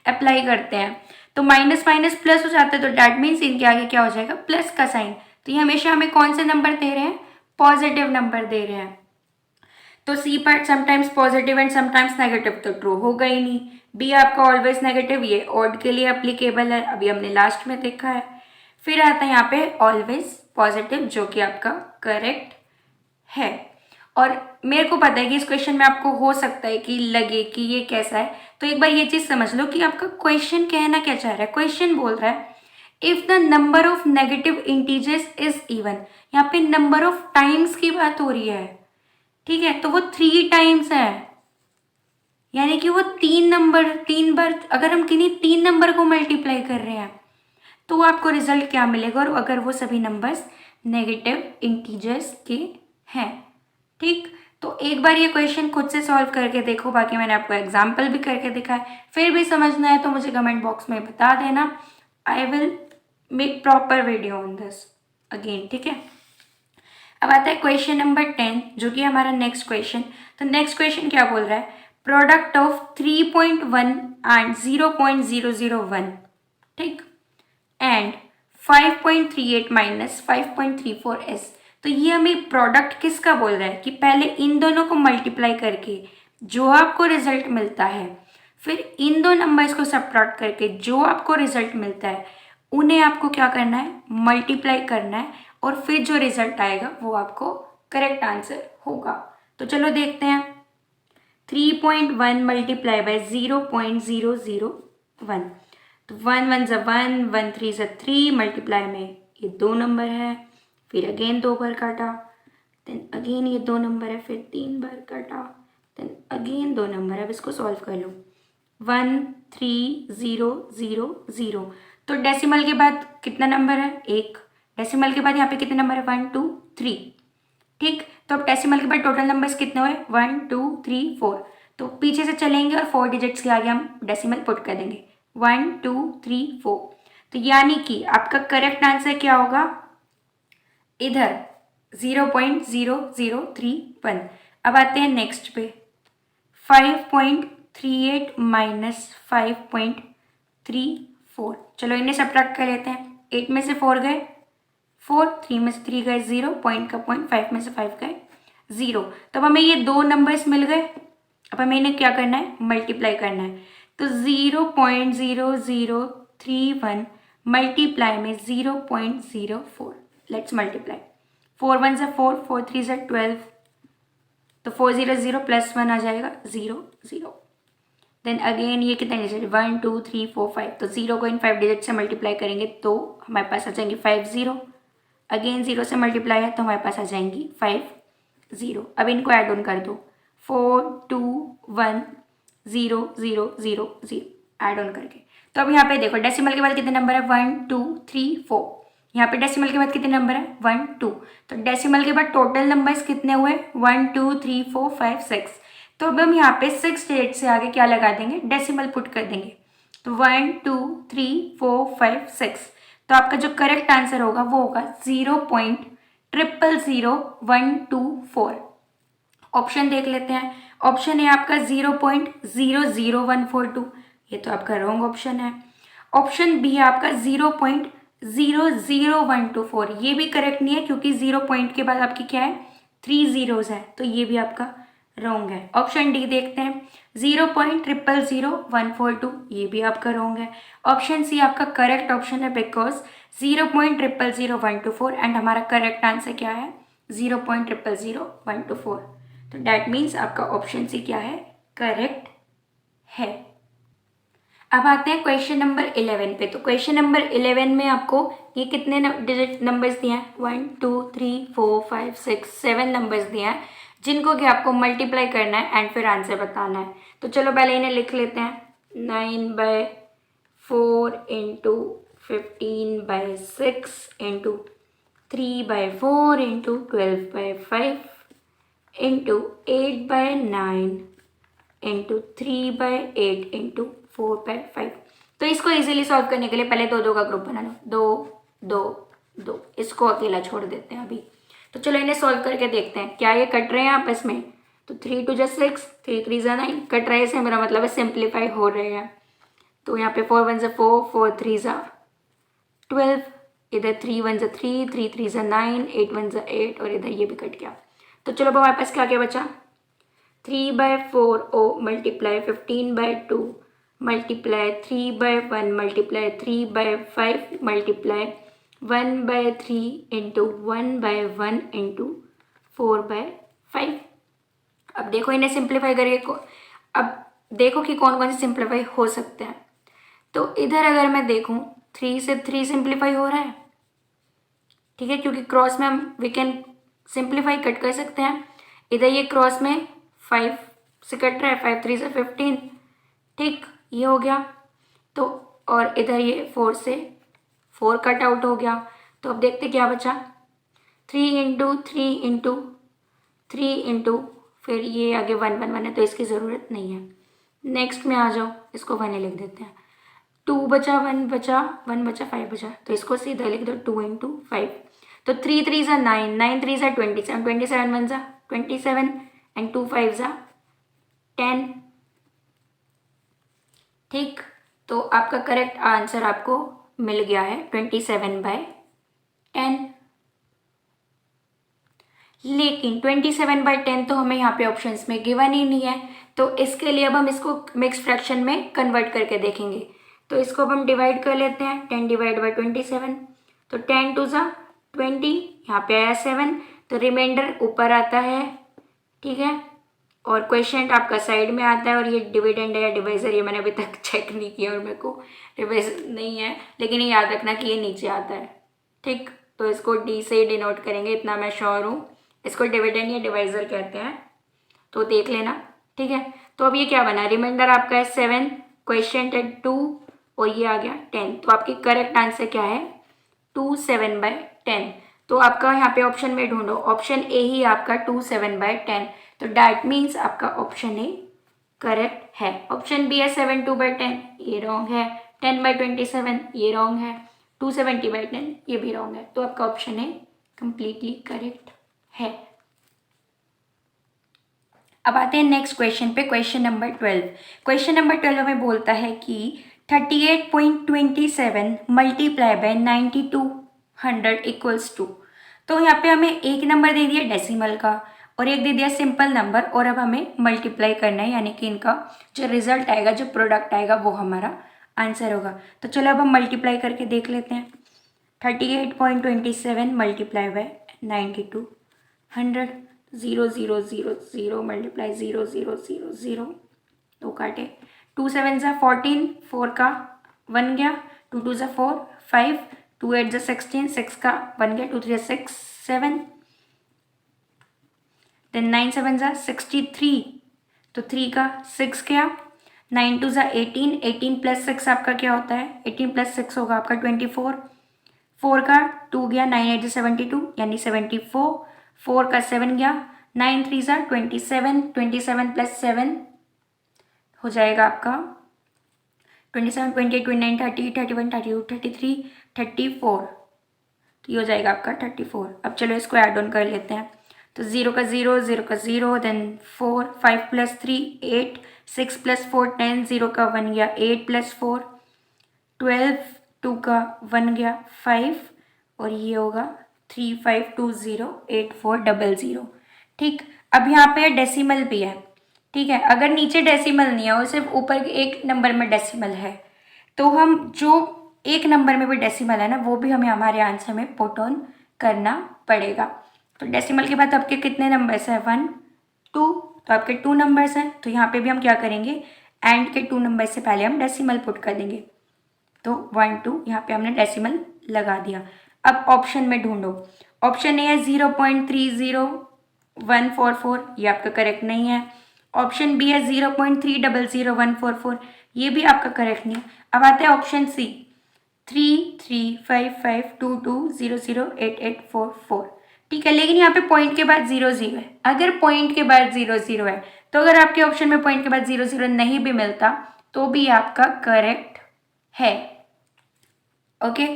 अप्लाई करते हैं। तो माइनस माइनस प्लस हो जाता है, तो डैट मीन्स इनके आगे क्या हो जाएगा? प्लस का साइन। तो ये हमेशा हमें कौन से नंबर दे रहे हैं? पॉजिटिव नंबर दे रहे हैं। तो C part sometimes positive and sometimes negative तो ट्रू होगा ही नहीं। बी आपका ऑलवेज नेगेटिव, ये ऑड के लिए अप्लीकेबल है, अभी हमने लास्ट में देखा है। फिर आता है यहाँ पे ऑलवेज पॉजिटिव, जो कि आपका करेक्ट है। और मेरे को पता है कि इस क्वेश्चन में आपको हो सकता है कि लगे कि ये कैसा है, तो एक बार ये चीज़ समझ लो कि आपका क्वेश्चन कहना क्या चाह रहा है। क्वेश्चन बोल रहा है if the number of negative integers is even. यहाँ पे नंबर ऑफ टाइम्स की बात हो रही है, ठीक है। तो वो 3 टाइम्स है, यानी कि वो 3 बार अगर हम किन्हीं 3 नंबर को मल्टीप्लाई कर रहे हैं तो आपको रिजल्ट क्या मिलेगा? और अगर वो सभी नंबर्स नेगेटिव इंटीजर्स के हैं, ठीक। तो एक बार ये क्वेश्चन खुद से सॉल्व करके देखो, बाकी मैंने आपको एग्जाम्पल भी करके दिखा है। फिर भी समझना है तो मुझे कमेंट बॉक्स में बता देना, I will make proper video on this again, ठीक है। अब आता है क्वेश्चन नंबर 10, जो कि हमारा नेक्स्ट क्वेश्चन। तो नेक्स्ट क्वेश्चन क्या बोल रहा है? प्रोडक्ट ऑफ 3.1 एंड 0.001, ठीक, एंड 5.38 माइनस 5.34s। तो ये हमें प्रोडक्ट किसका बोल रहा है कि पहले इन दोनों को मल्टीप्लाई करके जो आपको रिजल्ट मिलता है, फिर इन दो नंबर्स को सबट्रैक्ट करके जो आपको रिजल्ट मिलता है, उन्हें आपको क्या करना है? मल्टीप्लाई करना है, और फिर जो रिजल्ट आएगा वो आपको करेक्ट आंसर होगा। तो चलो देखते हैं। 3.1 मल्टीप्लाई बाय 0.001, तो 1 1 ज़ा 1, 1 3 ज़ा 3, मल्टीप्लाई में ये 2 नंबर है, फिर अगेन 2 बार काटा, देन अगेन ये 2 नंबर है, फिर 3 बार काटा, देन अगेन 2 नंबर है। अब इसको सॉल्व कर लो। 1 3 0 0 0, तो डेसिमल के बाद कितना नंबर है? 1। डेसिमल के बाद यहाँ पे कितने नंबर है? 1 2 3, ठीक। तो अब डेसिमल के बाद टोटल नंबर्स कितने हुए? 1 2 3 4। तो पीछे से चलेंगे और 4 डिजिट्स के आगे हम डेसिमल पुट कर देंगे, 1 2 3 4। तो यानी कि आपका करेक्ट आंसर क्या होगा? इधर 0.0031। अब आते हैं नेक्स्ट पे, 5.38 माइनस 5.34। चलो इन्हें सब्ट्रैक्ट कर लेते हैं। 8 में से 4 गए 4, 3 में से 3 गए 0, पॉइंट का पॉइंट, 5 में से 5 गए 0। तो अब हमें ये दो नंबर्स मिल गए। अब हमें इन्हें क्या करना है, मल्टीप्लाई करना है। तो 0.0031 मल्टीप्लाई में 0.04। Let's multiply. 4 1 से 4, 4 3 से 12, तो 4 0 0 प्लस 1 आ जाएगा 0 0। देन अगेन ये कितने डिजिट, 1 2 3 4 5, तो 0 को इन 5 डिजिट से मल्टीप्लाई करेंगे तो हमारे पास आ जाएंगे 5 0। अगेन 0 से मल्टीप्लाई है तो हमारे पास आ जाएंगी 5 0। अब इनको ऐड ऑन कर दो, 4 2 1 0 0 0 0 ऐड ऑन करके। तो अब यहाँ पे देखो डेसिमल के बाद कितने नंबर है, 1 2 3 4। यहाँ पे डेसिमल के बाद कितने नंबर है, 1 2। तो डेसिमल के बाद टोटल नंबर्स कितने हुए, 1 2 3 4 5 6। तो अब हम यहाँ पे 6 डिजिट से आगे क्या लगा देंगे, डेसिमल पुट कर देंगे। तो 1 2 3 4 5 6। तो आपका जो करेक्ट आंसर होगा वो होगा 0.000124। ऑप्शन देख लेते हैं। ऑप्शन है आपका 0.00142, ये तो आपका रॉन्ग ऑप्शन है। ऑप्शन बी है आपका 0.00124, ये भी करेक्ट नहीं है क्योंकि 0 पॉइंट के बाद आपकी क्या है, 3 जीरोज है, तो ये भी आपका रॉन्ग है। ऑप्शन डी देखते हैं, 0.000142, ये भी आपका रॉन्ग है। ऑप्शन सी आपका करेक्ट ऑप्शन है बिकॉज 0.000124 एंड हमारा करेक्ट आंसर क्या है, 0.000124। तो डैट मीन्स आपका ऑप्शन सी क्या है, करेक्ट है। अब आते हैं क्वेश्चन नंबर 11 पे। तो क्वेश्चन नंबर 11 में आपको ये कितने डिजिट नंबर्स दिए हैं, 1 2 3 4 5 6 7 नंबर्स दिए हैं जिनको कि आपको मल्टीप्लाई करना है एंड फिर आंसर बताना है। तो चलो पहले इन्हें लिख लेते हैं, 9/4 into 15/6 into 3/4 into 12/5 into 8/9 into 3/8 into 4/5। तो इसको इजीली सॉल्व करने के लिए पहले दो दो का ग्रुप बना लो, 2 2 2। इसको अकेला छोड़ देते हैं अभी। तो चलो इन्हें सॉल्व करके देखते हैं क्या ये कट रहे हैं आपस में। तो 3 2 6, 3 3 9, कट रहे से मेरा मतलब है सिंप्लीफाई हो रहे हैं। तो यहाँ पे 4 1 4, 4 3 12, इधर 3 1 3, 3 3 9, 8 1 8 और इधर ये भी कट गया। तो चलो अब हमारे पास क्या क्या बचा, 3/4 ओ multiply 15/2 multiply 3/1 multiply 3/5 multiply 1/3 into 1/1 into 4/5। अब देखो इन्हें सिंप्लीफाई करके अब देखो कि कौन कौन से सिंप्लीफाई हो सकते हैं। तो इधर अगर मैं देखूं 3 से 3 सिंप्लीफाई हो रहा है, ठीक है, क्योंकि क्रॉस में हम वी कैन सिंप्लीफाई कट कर सकते हैं। इधर ये क्रॉस में 5 से कट रहा है, 5 3 से 15, ठीक, ये हो गया। तो और इधर ये 4 से 4 कट आउट हो गया। तो अब देखते क्या बचा, 3 इंटू 3 इंटू 3 इंटू फिर ये आगे 1 1 1 है तो इसकी ज़रूरत नहीं है। नेक्स्ट में आ जाओ, इसको 1 लिख देते हैं। 2 बचा 1 बचा 1 बचा 5 बचा, तो इसको सीधा लिख दो 2 इंटू 5। तो 3 3 ज़ा 9, 9 3 ज़ा 27, 27 1 ज़ा 27 एंड 2 5 ज़ा 10, ठीक। तो आपका करेक्ट आंसर आपको मिल गया है 27/10। लेकिन 27/10 तो हमें यहाँ पे ऑप्शंस में गिवन ही नहीं है, तो इसके लिए अब हम इसको मिक्स फ्रैक्शन में कन्वर्ट करके देखेंगे। तो इसको अब हम डिवाइड कर लेते हैं, 10 डिवाइड बाई 27, तो 10 2 ज़ा 20, यहाँ पे आया 7, तो रिमाइंडर ऊपर आता है, ठीक है, और क्वेश्चन आपका साइड में आता है। और ये डिविडेंड है या डिवाइजर ये मैंने अभी तक चेक नहीं किया और मेरे को रिवाइज नहीं है, लेकिन ये याद रखना कि ये नीचे आता है, ठीक। तो इसको डी से ही डिनोट करेंगे, इतना मैं श्योर हूँ। इसको डिविडेंड या डिवाइजर कहते हैं, तो देख लेना, ठीक है। तो अब ये क्या बना, रिमाइंडर आपका है 7, क्वेश्चन है 2 और ये आ गया 10। तो आपकी करेक्ट आंसर क्या है, 27/10। तो आपका यहाँ पे ऑप्शन में ढूंढो, ऑप्शन ए ही आपका 27/10। तो डैट मीन्स आपका ऑप्शन ए करेक्ट है। ऑप्शन बी है 72/10, ये रॉन्ग है। 10/27 ये रॉन्ग है। 270/10 ये भी रॉन्ग है। तो आपका ऑप्शन ए कंप्लीटली करेक्ट है। अब आते हैं नेक्स्ट क्वेश्चन पे, क्वेश्चन नंबर 12। क्वेश्चन नंबर 12 हमें बोलता है कि 38.27 मल्टीप्लाई बाय 9200 इक्वल्स टू। तो यहाँ पे हमें एक नंबर दे दिया डेसिमल का और एक दे दिया सिंपल नंबर, और अब हमें मल्टीप्लाई करना है, यानी कि इनका जो रिजल्ट आएगा, जो प्रोडक्ट आएगा, वो हमारा आंसर होगा। तो चलो अब हम मल्टीप्लाई करके देख लेते हैं। 38.27 मल्टीप्लाई बाय 9200, 0 मल्टीप्लाई 0 दो काटे, 2 7 ज़ा 14, 4 का 1 गया, 2 2 ज़ा 4 5, 2 8 ज़ा 16, 6 का 1 गया, 2 3 ज़ा 6 7, देन 9 7 ज़ा 63, तो 3 का 6 गया, 9 2 ज़ा 18, 18 प्लस 6 आपका क्या होता है, 18 प्लस 6 होगा आपका 24, 4 का 2 गया, 9 8 ज़ा 72 यानी 74, 4 का 7 गया, 9 3 ज़ा 27, 27 प्लस 7 हो जाएगा आपका 27, 28, 29, 30, 31, 32, 33, 34, तो ये हो जाएगा आपका 34। अब चलो इसको ऐड ऑन कर लेते हैं। तो 0 का 0, 0 का 0, देन 4, 5 प्लस 3 8, 6 प्लस 4 10, 0 का 1 गया, 8 प्लस 4 12, 2 का 1 गया 5, और ये होगा 35208400। ठीक, अब यहाँ पे डेसिमल भी है। ठीक है, अगर नीचे डेसिमल नहीं है और सिर्फ ऊपर एक नंबर में डेसिमल है, तो हम जो एक नंबर में भी डेसिमल है ना, वो भी हमें हमारे आंसर में पुट ऑन करना पड़ेगा। तो डेसिमल के बाद आपके कितने नंबर्स हैं, 1 2, तो आपके 2 नंबर्स हैं। तो यहाँ पे भी हम क्या करेंगे, एंड के 2 नंबर से पहले हम डेसिमल पुट कर देंगे। तो 1 2 यहाँ पे हमने डेसिमल लगा दिया। अब ऑप्शन में ढूंढो। ऑप्शन ए है 0.30144, ये आपका करेक्ट नहीं है। ऑप्शन बी है 0.300144, ये भी आपका करेक्ट नहीं है। अब आता है ऑप्शन सी 335522008844। ठीक है, लेकिन यहाँ पे पॉइंट के बाद 00 है। अगर पॉइंट के बाद 00 है, तो अगर आपके ऑप्शन में पॉइंट के बाद 00 नहीं भी मिलता, तो भी आपका करेक्ट है। ओके,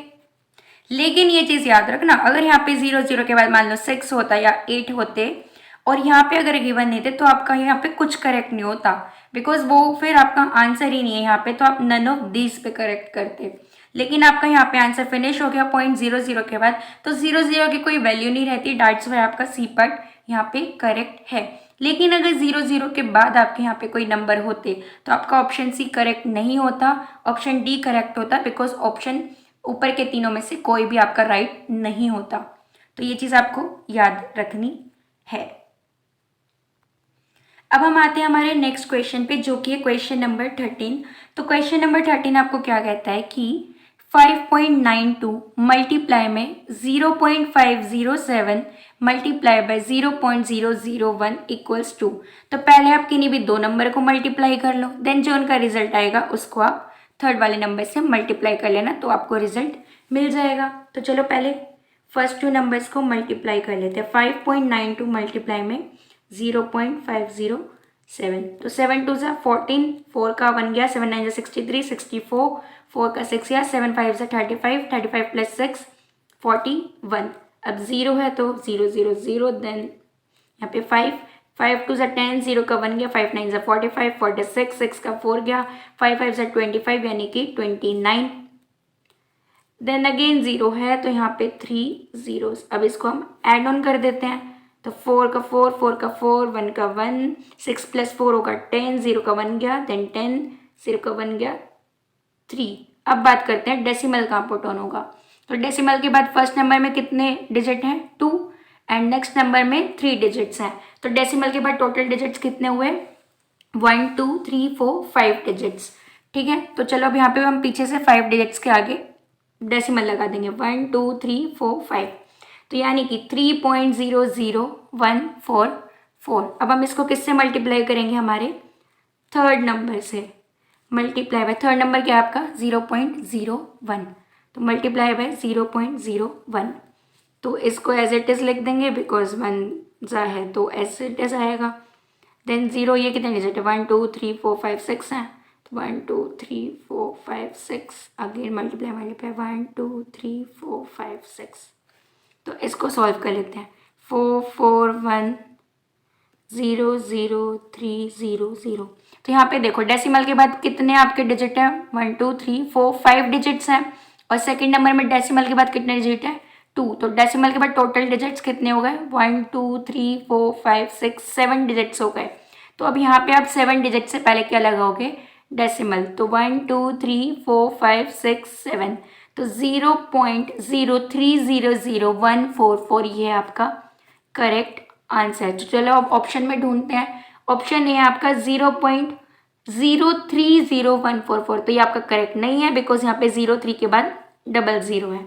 लेकिन ये चीज़ याद रखना, अगर यहाँ पे 00 के बाद मान लो 6 होता या 8 होते और यहाँ पे अगर गिवन नहीं थे, तो आपका यहाँ पे कुछ करेक्ट नहीं होता, बिकॉज वो फिर आपका आंसर ही नहीं है यहाँ पे, तो आप नन ऑफ दिस पे करेक्ट करते। लेकिन आपका यहाँ पे आंसर फिनिश हो गया पॉइंट 00 के बाद, तो 00 की कोई वैल्यू नहीं रहती, डेट्स वाई आपका सी पार्ट यहाँ पे करेक्ट है। लेकिन अगर 00 के बाद आपके यहाँ पे कोई नंबर होते, तो आपका ऑप्शन सी करेक्ट नहीं होता, ऑप्शन डी करेक्ट होता, बिकॉज ऑप्शन ऊपर के तीनों में से कोई भी आपका राइट नहीं होता। तो ये चीज़ आपको याद रखनी है। अब हम आते हैं हमारे नेक्स्ट क्वेश्चन पे, जो कि है क्वेश्चन नंबर 13। तो क्वेश्चन नंबर 13 आपको क्या कहता है कि 5.92 मल्टीप्लाई में 0.507 मल्टीप्लाई बाय 0.001 इक्वल्स टू। तो पहले आप किन्हीं भी दो नंबर को मल्टीप्लाई कर लो, देन जो उनका रिजल्ट आएगा उसको आप थर्ड वाले नंबर से मल्टीप्लाई कर लेना, तो आपको रिजल्ट मिल जाएगा। तो चलो पहले फर्स्ट 2 नंबर्स को मल्टीप्लाई कर लेते हैं। 5.92 मल्टीप्लाई में 0.507, तो 7 2 ज़ा 14, 4 का 1 गया, 7 9 ज़ा 63, 64, 4 का 6 गया, 7 5 ज़ा 35, 35 प्लस 6 41। अब 0 है तो 0 0 0, देन यहाँ पे 5 5 2 ज़ा 10, 0 का 1 गया, 5 9 ज़ा 45, 46, 6 का 4 गया, 5 5 ज़ा 25 यानी कि 29, देन अगेन 0 है तो यहाँ पे 3 zeros। अब इसको हम ऐड ऑन कर देते हैं। तो 4 का 4, 4 का 4, 1 का 1, 6 प्लस 4 होगा 10, 0 का 1 गया, देन 10, 0 का 1 गया 3। अब बात करते हैं डेसिमल कहाँ पुट ऑन होगा। तो डेसिमल के बाद फर्स्ट नंबर में कितने डिजिट हैं, 2, एंड नेक्स्ट नंबर में 3 डिजिट्स हैं। तो डेसिमल के बाद टोटल डिजिट्स कितने हुए, 1 2 3 4 5 डिजिट्स। ठीक है, तो चलो अब यहाँ पे हम पीछे से 5 डिजिट्स के आगे डेसिमल लगा देंगे, 1 2 3 4 5, तो यानी कि 3.00144। अब हम इसको किससे मल्टीप्लाई करेंगे, हमारे थर्ड नंबर से मल्टीप्लाई बाय, थर्ड नंबर क्या है आपका 0.01, तो मल्टीप्लाई बाय 0.01। तो इसको एज इट इज़ लिख देंगे, बिकॉज 1 ज़ा है तो एज इट इज़ आएगा। देन 0, ये कितने डिजिट है, 1 2 3 4 5 6 हैं, 1 2 3 4 5 6, अगेन मल्टीप्लाई 1 2 3 4 5 6, तो इसको सॉल्व कर लेते हैं। 4410300। तो यहाँ पे देखो डेसिमल के बाद कितने आपके डिजिट है, 1 2 3 4 5 डिजिट्स हैं, और सेकंड नंबर में डेसिमल के बाद कितने डिजिट है, 2। तो डेसिमल के बाद टोटल डिजिट्स कितने हो गए, 1 2 3 4 5 6 7 डिजिट्स हो गए। तो अब यहाँ पे आप 7 डिजिट से पहले क्या लगाओगे, डेसिमल। तो 1 2 3 4 5 6 7, तो 0.0300144 ये आपका करेक्ट आंसर। तो चलो अब ऑप्शन में ढूंढते हैं। ऑप्शन ए है आपका 0.0300144, तो ये आपका करेक्ट नहीं है बिकॉज यहाँ पे 03 के बाद 00 है।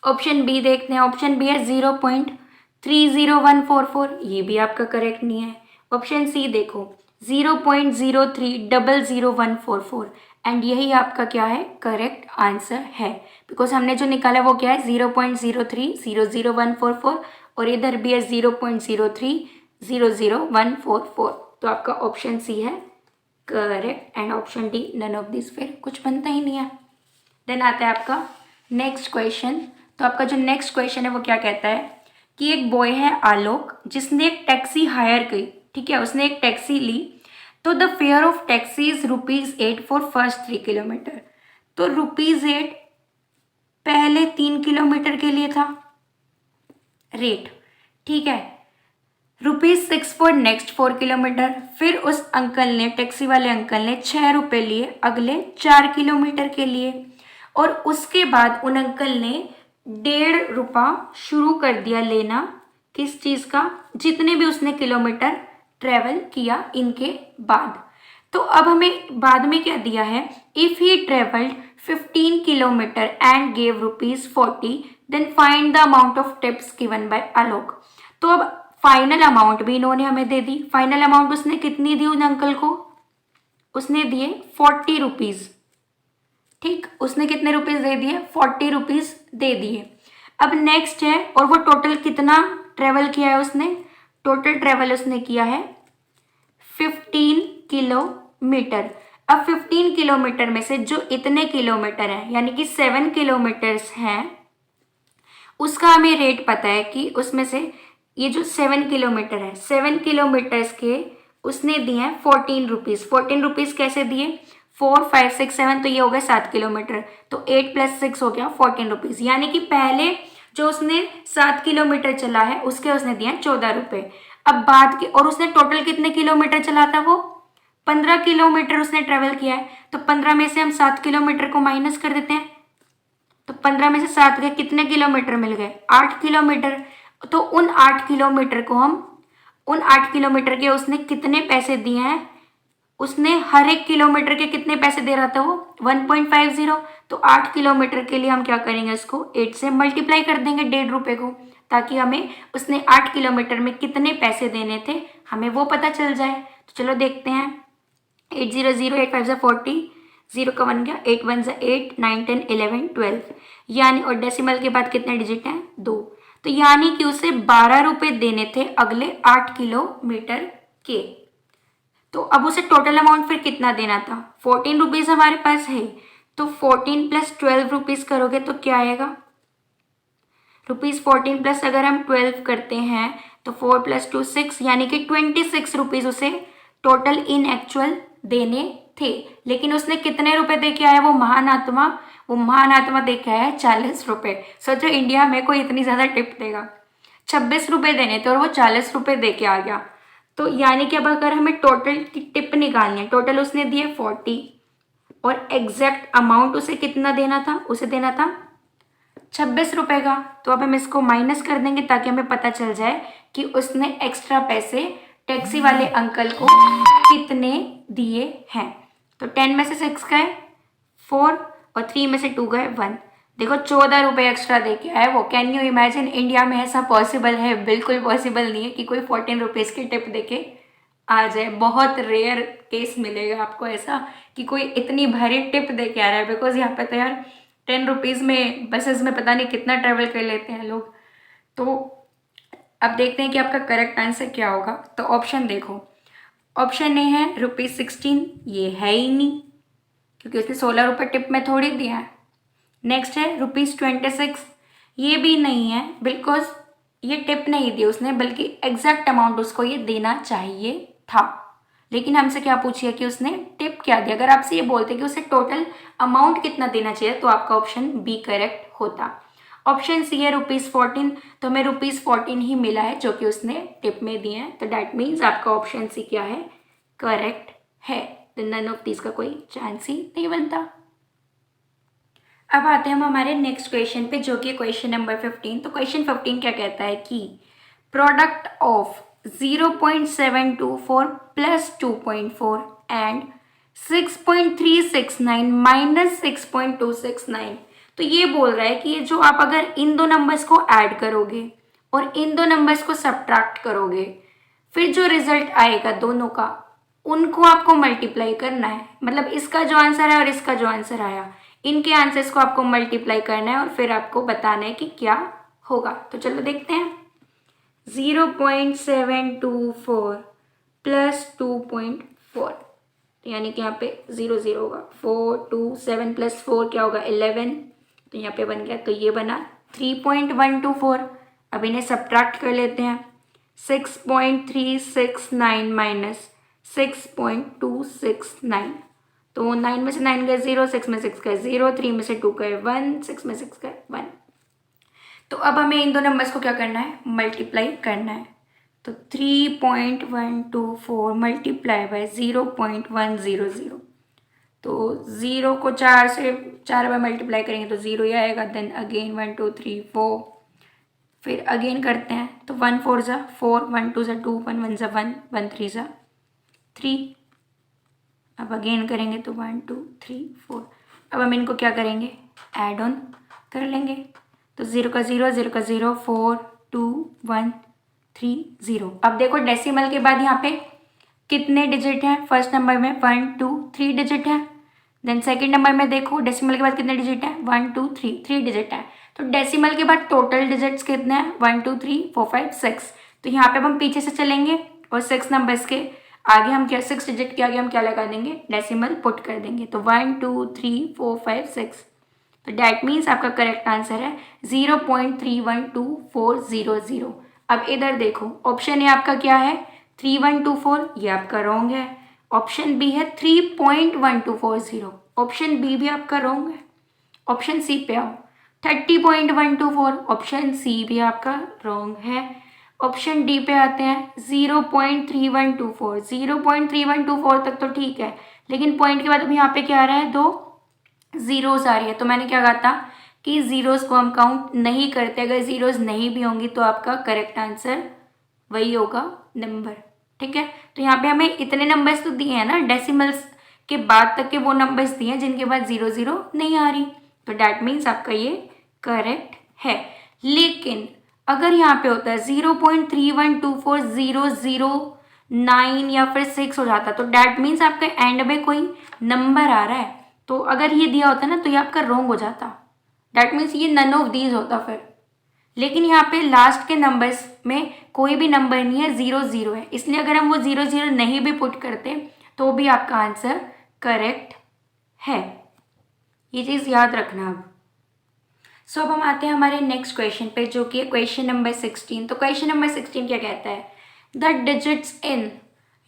ऑप्शन बी देखते हैं। ऑप्शन बी है 0.30144, ये भी आपका करेक्ट नहीं है। ऑप्शन सी देखो 0.0300144, एंड यही आपका क्या है, करेक्ट आंसर है। बिकॉज हमने जो निकाला वो क्या है, 0.0300144, और इधर भी है 0.0300144। तो आपका ऑप्शन सी है correct, and option D none of this, फिर कुछ बनता ही नहीं है। देन आता है आपका नेक्स्ट क्वेश्चन। तो आपका जो नेक्स्ट क्वेश्चन है वो क्या कहता है कि एक बॉय है आलोक, जिसने एक टैक्सी हायर की, ठीक है, उसने एक टैक्सी ली। तो the fair of taxi is ₹8 for first 3 kilometre. तो ₹8 पहले 3 किलोमीटर के लिए था रेट, ठीक है। ₹6 फॉर नेक्स्ट 4 किलोमीटर। फिर उस अंकल ने, टैक्सी वाले अंकल ने ₹6 लिए अगले 4 किलोमीटर के लिए, और उसके बाद उन अंकल ने ₹1.5 शुरू कर दिया लेना, किस चीज़ का, जितने भी उसने किलोमीटर ट्रेवल किया इनके बाद। तो अब हमें बाद में क्या दिया है, if he travelled 15 kilometre and gave ₹40, then find the amount of tips given by Alok. तो अब फाइनल अमाउंट भी इन्होंने हमें दे दी। फाइनल अमाउंट उसने कितनी दी उन अंकल को, उसने दिए ₹40, ठीक, उसने कितने रुपीज़ दे दिए, ₹40 दे दिए। अब नेक्स्ट है, और वो टोटल कितना ट्रेवल किया है उसने, टोटल ट्रेवल उसने किया है 15 किलोमीटर। अब 15 किलोमीटर में से जो इतने किलोमीटर हैं, यानी कि 7 किलोमीटर्स हैं, उसका हमें रेट पता है कि उसमें से ये जो 7 किलोमीटर है, 7 किलोमीटर्स के उसने दिए हैं ₹14। ₹14 कैसे दिए, 4 5 6 7, तो ये हो गया 7 किलोमीटर, तो 8 + 6 हो गया ₹14। यानी कि पहले जो उसने 7 किलोमीटर चला है उसके उसने दिए हैं ₹14। अब बाद के, और उसने टोटल कितने किलोमीटर चला था, वो 15 किलोमीटर उसने ट्रेवल किया है। तो 15 में से हम 7 किलोमीटर को माइनस कर देते हैं, तो 15 में से 7 गए, कितने किलोमीटर मिल गए, 8 किलोमीटर। तो उन 8 किलोमीटर को हम, उन 8 किलोमीटर के उसने कितने पैसे दिए हैं, उसने हर एक किलोमीटर के कितने पैसे दे रहा था वो, 1.50। तो 8 किलोमीटर के लिए हम क्या करेंगे, इसको 8 से मल्टीप्लाई कर देंगे ₹1.5 को, ताकि हमें उसने 8 किलोमीटर में कितने पैसे देने थे हमें वो पता चल जाए। तो चलो देखते हैं। 8 0 0 8 5 40, 0 का 1 गया, 8 1 8 9 10 11 12, यानी, और डेसिमल के बाद कितने डिजिट हैं, 2। तो यानी कि उसे ₹12 देने थे अगले 8 किलोमीटर के। तो अब उसे टोटल अमाउंट फिर कितना देना था, ₹14 हमारे पास है, तो 14 + ₹12 करोगे तो क्या आएगा, ₹14 प्लस अगर हम 12 करते हैं तो 4 + 2 6, यानी कि ₹26 उसे टोटल इन एक्चुअल देने थे। लेकिन उसने कितने रुपए दे के आया, वो महान आत्मा दे के आया है ₹40। सोचो इंडिया में कोई इतनी ज़्यादा टिप देगा, ₹26 देने थे और वो ₹40 दे के आ गया। तो यानी कि अब अगर हमें टोटल की टिप निकालनी है, टोटल उसने दिए 40, और एग्जैक्ट अमाउंट उसे कितना देना था, उसे देना था ₹26 का। तो अब हम इसको माइनस कर देंगे ताकि हमें पता चल जाए कि उसने एक्स्ट्रा पैसे टैक्सी वाले अंकल को कितने दिए हैं। तो 10 में से 6 गए 4, और 3 में से 2 गए 1। देखो ₹14 एक्स्ट्रा दे के आए वो। कैन यू इमेजिन, इंडिया में ऐसा पॉसिबल है? बिल्कुल पॉसिबल नहीं है कि कोई ₹14 की टिप दे के आ जाए। बहुत रेयर केस मिलेगा आपको ऐसा कि कोई इतनी भारी टिप दे के आ रहा है, बिकॉज यहाँ पे तो यार ₹10 में बसेस में पता नहीं कितना ट्रेवल कर लेते हैं लोग। तो अब देखते हैं कि आपका करेक्ट आंसर क्या होगा। तो ऑप्शन देखो, ऑप्शन ए है ₹16, ये है ही नहीं क्योंकि उसने ₹16 टिप में थोड़ी दिया है। नेक्स्ट है ₹26, ये भी नहीं है, बिकॉज ये टिप नहीं दी उसने, बल्कि एग्जैक्ट अमाउंट उसको ये देना चाहिए था। लेकिन हमसे क्या पूछिए कि उसने टिप क्या दी। अगर आपसे ये बोलते कि उसे टोटल अमाउंट कितना देना चाहिए तो आपका ऑप्शन बी करेक्ट होता। ऑप्शन सी है ₹14, तो हमें ₹14 ही मिला है जो कि उसने टिप में दिए हैं, तो डैट मीन्स आपका ऑप्शन सी क्या है, करेक्ट है। तो नन ऑफ दिस का कोई चांस ही नहीं बनता। अब आते हैं हम हमारे नेक्स्ट क्वेश्चन पे जो कि क्वेश्चन नंबर 15। तो क्वेश्चन 15 क्या कहता है कि product of 0.724 plus 2.4 and 6.369 minus 6.269। तो ये बोल रहा है कि ये जो आप अगर इन दो नंबर्स को ऐड करोगे और इन दो नंबर्स को सब्ट्रैक्ट करोगे, फिर जो रिजल्ट आएगा दोनों का, उनको आपको मल्टीप्लाई करना है। मतलब इसका जो आंसर है और इसका जो आंसर आया, इनके आंसर्स को आपको मल्टीप्लाई करना है और फिर आपको बताना है कि क्या होगा। तो चलो देखते हैं। 0.724 प्लस 2.4, तो यानी कि यहाँ पे 0 0 होगा। 4 2 7 प्लस 4 क्या होगा, 11। तो यहाँ पे बन गया, तो ये बना 3.124। अब इन्हें सब्ट्रैक्ट कर लेते हैं। 6.369 माइनस 6.269, तो 9 में से 9 गए 0, 6 में 6 गए 0, 3 में से 2 गए 1, 6 में 6 गए 1। तो अब हमें इन दो नंबर्स को क्या करना है, मल्टीप्लाई करना है। तो 3.124 मल्टीप्लाई बाय 0.100, तो 0 को 4 से 4 बार मल्टीप्लाई करेंगे तो 0 ही आएगा। देन अगेन 1 2 3 4, फिर अगेन करते हैं तो 1 4 ज़ा 4, 1 2 ज़ा 2, 1 1 ज़ा 1, 1 3 ज़ा 3। अब अगेन करेंगे तो 1 2 3 4। अब हम इनको क्या करेंगे, ऐड ऑन कर लेंगे। तो 0 का 0, 0 का 0, 4 2 1 3 0। अब देखो डेसिमल के बाद यहाँ पे कितने डिजिट हैं, फर्स्ट नंबर में 1 2 3 डिजिट है। देन सेकेंड नंबर में देखो डेसिमल के बाद कितने डिजिट हैं, 1 2 3 3 डिजिट है। तो डेसिमल के बाद टोटल डिजिट्स कितने हैं, 1 2 3 4 5 6। तो यहाँ पे अब हम पीछे से चलेंगे और 6 नंबर्स के आगे हम क्या, 6 डिजिट के आगे हम क्या लगा देंगे, डेसिमल पुट कर देंगे। तो 1 2 3 4 5 6। तो डैट मीन्स आपका करेक्ट आंसर है 0.312400। अब इधर देखो, ऑप्शन ए आपका क्या है 3124, ये आपका रॉन्ग है। ऑप्शन बी है 3.1240, ऑप्शन बी भी आपका रॉन्ग है। ऑप्शन सी पे आओ, 30.124, ऑप्शन सी भी आपका रॉन्ग है। ऑप्शन डी पे आते हैं 0.3124, 0.3124 तक तो ठीक है, लेकिन पॉइंट के बाद अब यहाँ पे क्या आ रहा है, 2 जीरोस आ रही है। तो मैंने क्या कहा था कि जीरोस को हम काउंट नहीं करते, अगर जीरोस नहीं भी होंगी तो आपका करेक्ट आंसर वही होगा नंबर। ठीक है, तो यहाँ पे हमें इतने नंबर्स तो दिए हैं ना, डेसिमल्स के बाद तक के वो नंबर्स दिए हैं जिनके बाद 0 0 नहीं आ रही, तो डैट मीन्स आपका ये करेक्ट है। लेकिन अगर यहाँ पे होता है 0.31240009 या फिर 6 हो जाता, तो डैट मीन्स आपके एंड में कोई नंबर आ रहा है। तो अगर ये दिया होता ना तो ये आपका रॉन्ग हो जाता, डैट मीन्स ये नन ऑफ दीज होता फिर। लेकिन यहाँ पे लास्ट के नंबर्स में कोई भी नंबर नहीं है, 0 0 है, इसलिए अगर हम वो 0 0 नहीं भी पुट करते तो भी आपका आंसर करेक्ट है। ये चीज़ याद रखना। अब सो अब हम आते हैं हमारे नेक्स्ट क्वेश्चन पे जो कि क्वेश्चन नंबर 16। तो क्वेश्चन नंबर 16 क्या कहता है, the digits in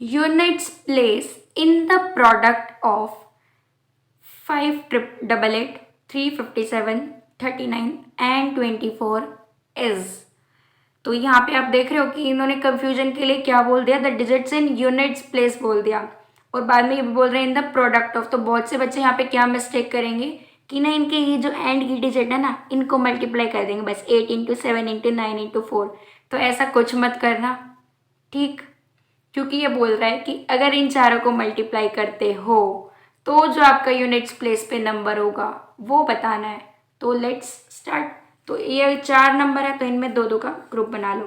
units place in the product of 588 357 39 and 24 is. तो यहाँ पे आप देख रहे हो कि इन्होंने कंफ्यूजन के लिए क्या बोल दिया, the digits in units place बोल दिया, और बाद में ये भी बोल रहे हैं इन द प्रोडक्ट ऑफ। तो बहुत से बच्चे यहाँ पे क्या मिस्टेक करेंगे कि ना इनके ये जो एंड की डिजिट है ना, इनको मल्टीप्लाई कर देंगे बस, 8 इंटू 7 इंटू 9 इंटू 4। तो ऐसा कुछ मत करना, ठीक, क्योंकि ये बोल रहा है कि अगर इन चारों को मल्टीप्लाई करते हो तो जो आपका यूनिट्स प्लेस पे नंबर होगा वो बताना है। तो लेट्स स्टार्ट। तो ये 4 नंबर है तो इनमें 2 2 का ग्रुप बना लो।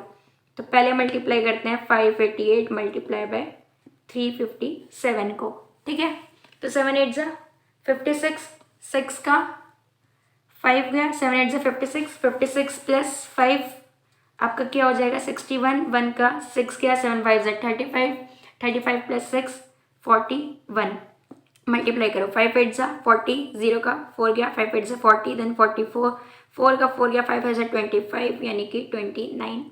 तो पहले मल्टीप्लाई करते हैं 588 मल्टीप्लाई बाय 357 को, ठीक है। तो 7 8 जा 56, 6 का 5 गया, 7 8 जा 56, 56 प्लस 5 आपका क्या हो जाएगा 61, 1 का 6 गया, 7 5 जा 35, 35 प्लस 6 41। मल्टीप्लाई करो, 5 8 जा 40, 0 का 4 गया, 5 8 जा 40, देन 44, 4 का 4 गया, 5 5 जा 25 यानी कि 29,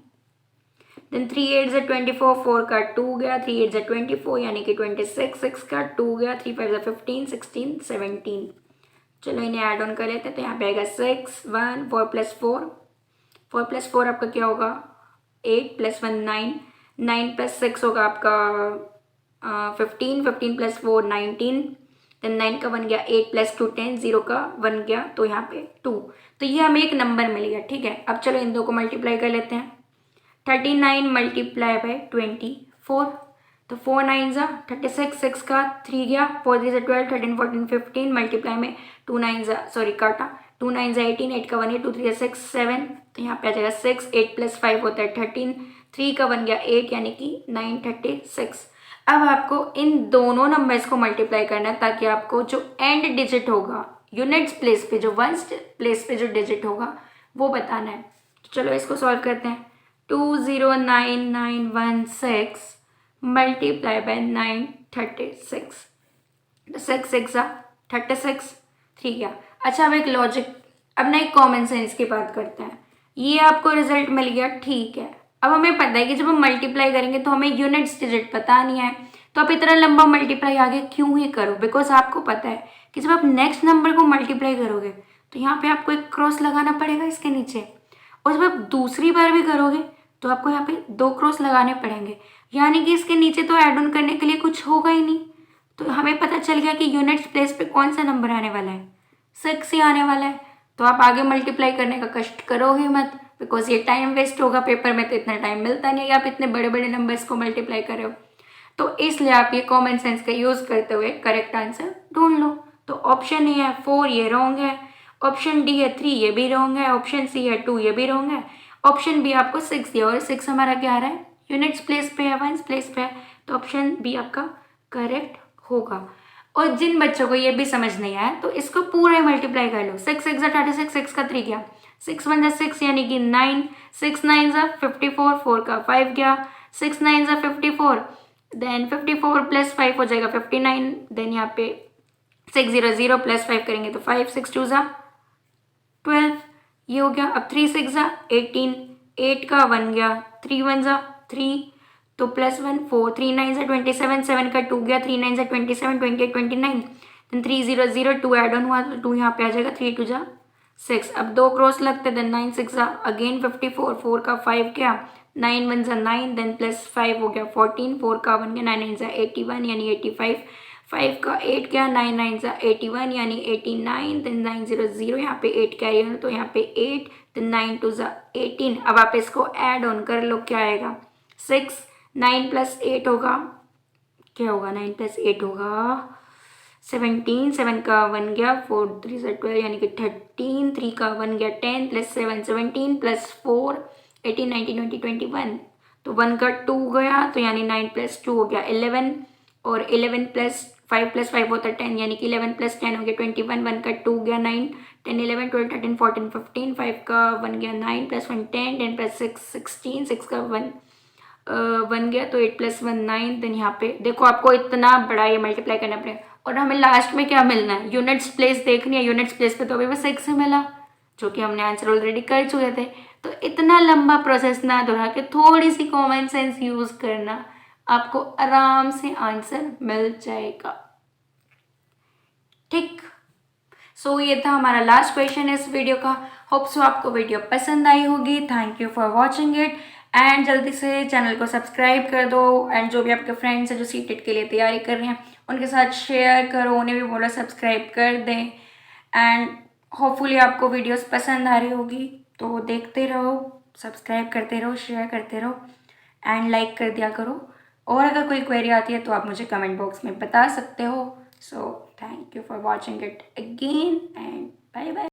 देन 3 8 जा 24, 4 का 2 गया, 3 8 जा 24 यानी कि 26, 6 का 2 गया, 3 5 जा 15, 16 17। चलो इन्हें ऐड ऑन कर लेते हैं, तो यहाँ पे आएगा 6 1 4 प्लस 4, 4 प्लस 4 आपका क्या होगा 8 प्लस 1 9, 9 प्लस 6 होगा आपका 15, 15 प्लस 4 19, देन 9 का 1 गया, 8 प्लस 2 10, 0 का 1 गया, तो यहाँ पे 2। तो ये हमें एक नंबर मिल गया, ठीक है। अब चलो इन दो को मल्टीप्लाई कर लेते हैं, 39 मल्टीप्लाई बाय 24, तो 4 9 जा 36, 6 का 3 गया, 4 3 जा 12, 13 14 15, मल्टीप्लाई में 2 9 जा सॉरी काटा, 2 9 जा 18, 8 का 1 है, 2 3 जा 6 7, तो यहाँ पे आ जाएगा 6, 8 प्लस 5 होता है 13, 3 का 1 गया 8 यानी कि 9 36। अब आपको इन दोनों नंबर्स को मल्टीप्लाई करना है ताकि आपको जो एंड डिजिट होगा यूनिट्स प्लेस पे, जो वंस प्लेस पे जो डिजिट होगा वो बताना है। तो चलो इसको सॉल्व करते हैं, 209,916 मल्टीप्लाई बाय 936, 6 6 36, ठीक है। अच्छा अब एक लॉजिक, अब ना एक कॉमन सेंस की बात करते हैं। ये आपको रिजल्ट मिल गया, ठीक है। अब हमें पता है कि जब हम मल्टीप्लाई करेंगे तो हमें यूनिट्स डिजिट पता नहीं है, तो आप इतना लंबा मल्टीप्लाई आगे क्यों ही करो, बिकॉज आपको पता है कि जब आप नेक्स्ट नंबर को मल्टीप्लाई करोगे तो यहाँ पे आपको एक क्रॉस लगाना पड़ेगा इसके नीचे, और जब आप दूसरी बार भी करोगे तो आपको यहाँ पे 2 क्रॉस लगाने पड़ेंगे, यानी कि इसके नीचे तो ऐड ऑन करने के लिए कुछ होगा ही नहीं। तो हमें पता चल गया कि यूनिट्स प्लेस पे कौन सा नंबर आने वाला है, 6 ही आने वाला है। तो आप आगे मल्टीप्लाई करने का कष्ट करो ही मत, बिकॉज ये टाइम वेस्ट होगा, पेपर में तो इतना टाइम मिलता नहीं है आप इतने बड़े बड़े नंबर्स को मल्टीप्लाई कर रहे हो। तो इसलिए आप ये कॉमन सेंस का यूज़ करते हुए करेक्ट आंसर ढूंढ लो। तो ऑप्शन ए है 4, ये रॉन्ग है। ऑप्शन डी है 3, ये भी रॉन्ग है। ऑप्शन सी है 2, ये भी रॉन्ग है। ऑप्शन बी आपको 6 दिया, और 6 हमारा क्या आ रहा है, यूनिट्स प्लेस पे है, वंस प्लेस पे है, तो ऑप्शन बी आपका करेक्ट होगा। और जिन बच्चों को ये भी समझ नहीं आया तो इसको पूरा ही मल्टीप्लाई कर लो, 6 6 36, 6 का 3 गया, 6 1 6 यानी कि 9, 6 9 54, 4 का 5 गया, 6 9 54, देन 54 प्लस 5 हो जाएगा 59, देन यहाँ पे 6 0 0 प्लस 5 करेंगे तो 5, 6 2 12, ये हो गया। अब 3 6 18, 8 का 1 गया, 3 1 3, तो प्लस 1 4, 3 9 27, 7 का 2 गया, 3 9 27, 28 29, देन 3 0 0 2 ऐड ऑन हुआ तो 2 यहाँ पे आ जाएगा, 3 2 6। अब 2 क्रॉस लगते, देन 9 6 अगेन 54, 4 का 5 गया, 9 1 9, देन प्लस 5 हो गया 14, 4 का 1 गया, 9 9 81 यानी 85, 5 का 8 गया, 9 9 81 यानी 89, देन 9 0 0 यहाँ पे 8 कैरी ऑन तो यहाँ पे 8, देन 9 2 18। अब आप इसको ऐड ऑन कर लो, क्या आएगा 6, 9 प्लस 8 होगा, क्या होगा 9 प्लस 8 होगा 17, 7 का 1 गया, 4 3 12 यानी कि 13, 3 का 1 गया 10 प्लस 7 17 प्लस 4 18 19 20 21, तो 1 का 2 गया तो यानी 9 प्लस 2 हो गया 11, और 11 प्लस 5 प्लस 5 होता है 10 यानी कि 11 प्लस 10 हो गया 21, 1 का 2 गया 9, 10 11 12 13 14 15, 5 का 1 गया 9 प्लस 1 10, 10 प्लस 6 16, 6 का 1 गया तो 8 प्लस 1 9, देन यहाँ पे देखो आपको इतना बड़ा ये मल्टीप्लाई करना पड़ेगा, और हमें लास्ट में क्या मिलना है, यूनिट्स प्लेस देखनी है। यूनिट्स प्लेस पे तो अभी बस 6 मिला, जो कि हमने आंसर ऑलरेडी कर चुके थे। तो इतना लंबा प्रोसेस ना दोहरा के थोड़ी सी कॉमन सेंस यूज़ करना, आपको आराम से आंसर मिल जाएगा, ठीक। सो ये था हमारा लास्ट क्वेश्चन इस वीडियो का। होप सो आपको वीडियो पसंद आई होगी। Thank you for watching it, and जल्दी से चैनल को सब्सक्राइब कर दो, एंड जो भी आपके फ्रेंड्स हैं जो सीटेट के लिए तैयारी कर रहे हैं उनके साथ शेयर करो, उन्हें भी बोलो सब्सक्राइब कर दें। एंड होपफुली आपको वीडियोस पसंद आ रही होगी, तो देखते रहो, सब्सक्राइब करते रहो, शेयर करते रहो, एंड लाइक कर दिया करो। और अगर कोई क्वेरी आती है तो आप मुझे कमेंट बॉक्स में बता सकते हो। So thank you for watching it again, and bye bye.